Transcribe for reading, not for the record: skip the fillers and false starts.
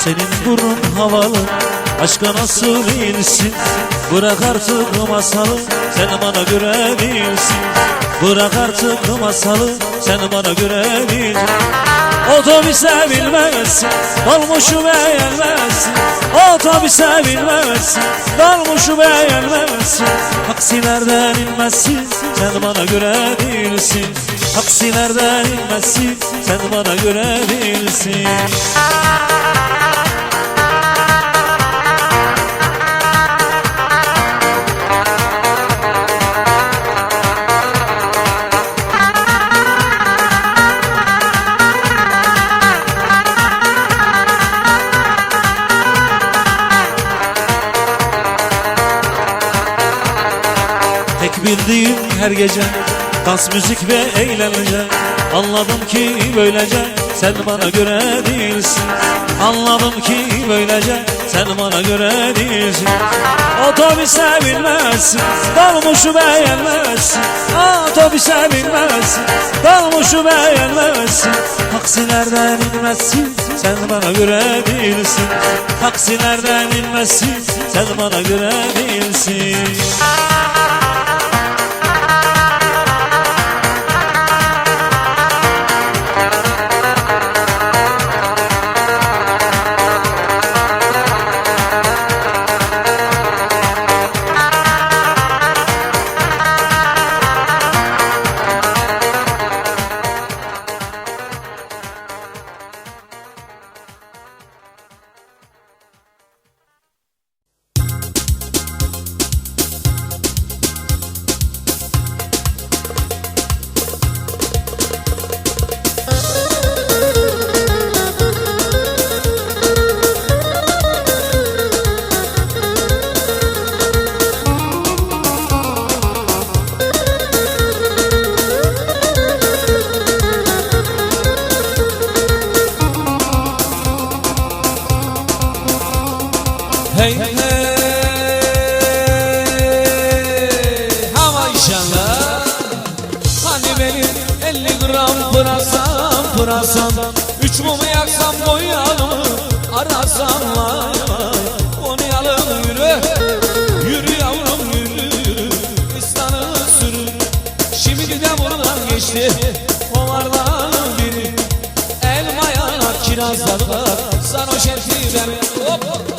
Senin burnun havalı, aşka nasıl insin? Bırak artık masalı, sen bana göre değilsin. Bırak artık masalı, sen bana göre değilsin. Otobüse binmezsin, dolmuşu beğenmezsin. Otobüse binmezsin, dolmuşu beğenmezsin. Taksilerden inmezsin, sen bana göre değilsin. Taksilerden inmezsin, sen bana göre değilsin. Tek bildiğim her gece dans, müzik ve eğlence. Anladım ki böylece sen bana göre değilsin. Anladım ki böylece sen bana göre değilsin. Otobüse binmezsin, dolmuşu beğenmezsin. Otobüse binmezsin, dolmuşu beğenmezsin. Taksilerden inmezsin, sen bana göre değilsin. Taksilerden inmezsin, sen bana göre değilsin. Hey hey hava inşallah. Hani benim 50 gram pırasam 3 mumu yaksam boyalım arasam vay vay. Oynayalım yürü, yürü yavrum yürü, İstan'ı sürü. Şimdi de buradan geçti ovardan biri. Elma yanak kirazlar var, sarhoş etti beni. Hop.